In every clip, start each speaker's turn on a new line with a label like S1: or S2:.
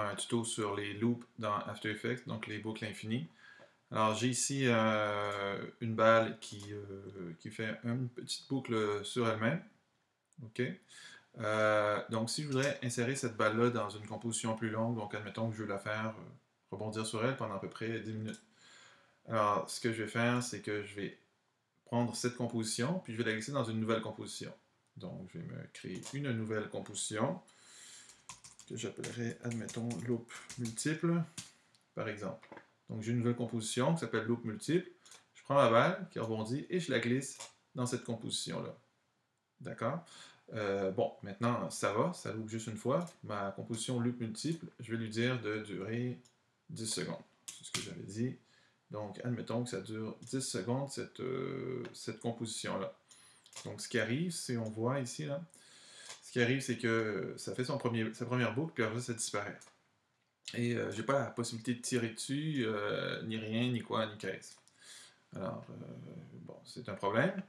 S1: un tuto sur les loops dans After Effects, donc les boucles infinies. Alors j'ai ici une balle qui fait une petite boucle sur elle-même. OK? Donc si je voudrais insérer cette balle-là dans une composition plus longue, donc admettons que je veux la faire rebondir sur elle pendant à peu près 10 minutes. Alors ce que je vais faire, c'est que je vais prendre cette composition, puis je vais la glisser dans une nouvelle composition. Donc je vais me créer une nouvelle composition que j'appellerai, admettons, loop multiple, par exemple. Donc j'ai une nouvelle composition qui s'appelle loop multiple. Je prends ma balle qui rebondit et je la glisse dans cette composition-là. D'accord? Bon, maintenant, ça va, ça loop juste une fois. Ma composition loop multiple, je vais lui dire de durer 10 secondes. C'est ce que j'avais dit. Donc, admettons que ça dure 10 secondes, cette composition-là. Donc, ce qui arrive, c'est, on voit ici, là, ce qui arrive, c'est que ça fait sa première boucle, puis après ça disparaît. Et j'ai pas la possibilité de tirer dessus, ni rien, ni quoi, ni qu'est-ce. Alors, bon, c'est un problème.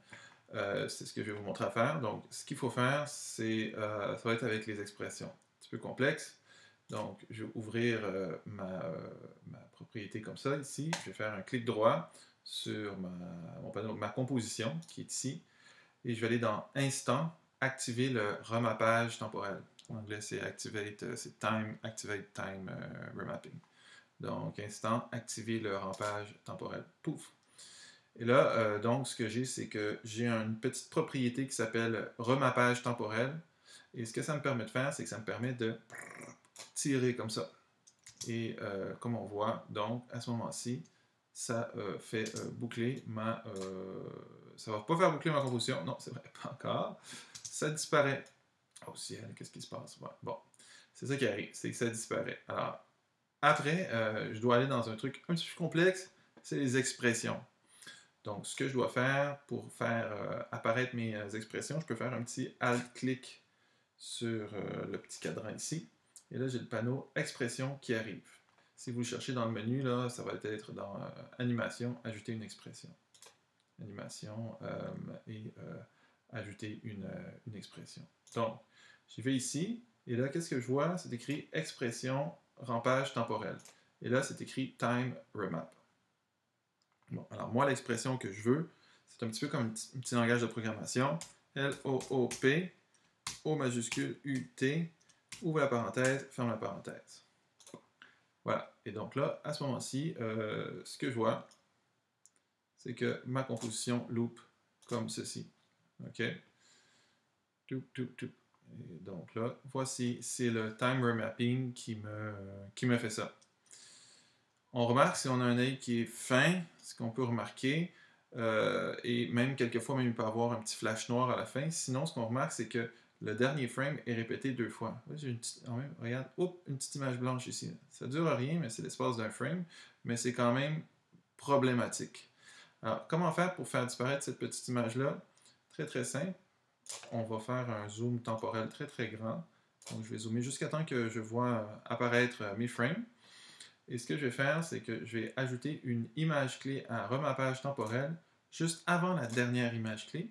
S1: C'est ce que je vais vous montrer à faire. Donc, ce qu'il faut faire, ça va être avec les expressions. Un petit peu complexe. Donc, je vais ouvrir ma propriété comme ça, ici. Je vais faire un clic droit sur ma composition, qui est ici. Et je vais aller dans Instant, activer le remappage temporel. En anglais, c'est Activate Time Remapping. Donc, Instant, activer le remappage temporel. Pouf! Et là, donc, ce que j'ai, c'est que j'ai une petite propriété qui s'appelle remappage temporel. Et ce que ça me permet de faire, c'est que ça me permet de tirer comme ça. Et comme on voit, donc, à ce moment-ci, ça fait boucler ça va pas faire boucler ma composition. Non, c'est vrai, pas encore. Ça disparaît. Oh ciel, qu'est-ce qui se passe? Ouais, bon, c'est ça qui arrive, c'est que ça disparaît. Alors, après, je dois aller dans un truc un petit peu complexe, c'est les expressions. Donc, ce que je dois faire pour faire apparaître mes expressions, je peux faire un petit Alt-clic sur le petit cadran ici. Et là, j'ai le panneau Expression qui arrive. Si vous le cherchez dans le menu, là, ça va être dans Animation, Ajouter une expression. Animation et ajouter une expression. Donc, j'y vais ici, et là, qu'est-ce que je vois? C'est écrit Expression, rampage temporel. Et là, c'est écrit Time Remap. Bon, alors moi, l'expression que je veux, c'est un petit peu comme un petit langage de programmation. L-O-O-P, O majuscule, U-T, ouvre la parenthèse, ferme la parenthèse. Voilà. Et donc là, à ce moment-ci, ce que je vois, c'est que ma composition loop comme ceci. OK? Et donc là, voici, c'est le time remapping qui me fait ça. On remarque, si on a un œil qui est fin, ce qu'on peut remarquer, et même quelquefois, même il peut avoir un petit flash noir à la fin. Sinon, ce qu'on remarque, c'est que le dernier frame est répété 2 fois. Là, j'ai regarde, une petite image blanche ici. Ça dure rien, mais c'est l'espace d'un frame, mais c'est quand même problématique. Alors, comment faire pour faire disparaître cette petite image-là? Très très simple. On va faire un zoom temporel très très grand. Donc, je vais zoomer jusqu'à temps que je vois apparaître mes frames. Et ce que je vais faire, c'est que je vais ajouter une image clé à remappage temporel juste avant la dernière image clé,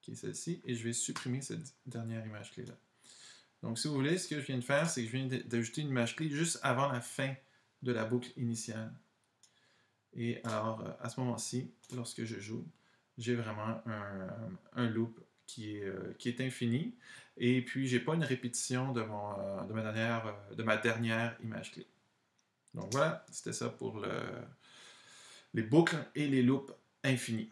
S1: qui est celle-ci, et je vais supprimer cette dernière image clé-là. Donc, si vous voulez, ce que je viens de faire, c'est que je viens d'ajouter une image clé juste avant la fin de la boucle initiale. Et alors, à ce moment-ci, lorsque je joue, j'ai vraiment un loop qui est infini, et puis j'ai pas une répétition de ma dernière image clé. Donc voilà, c'était ça pour les boucles et les loops infinis.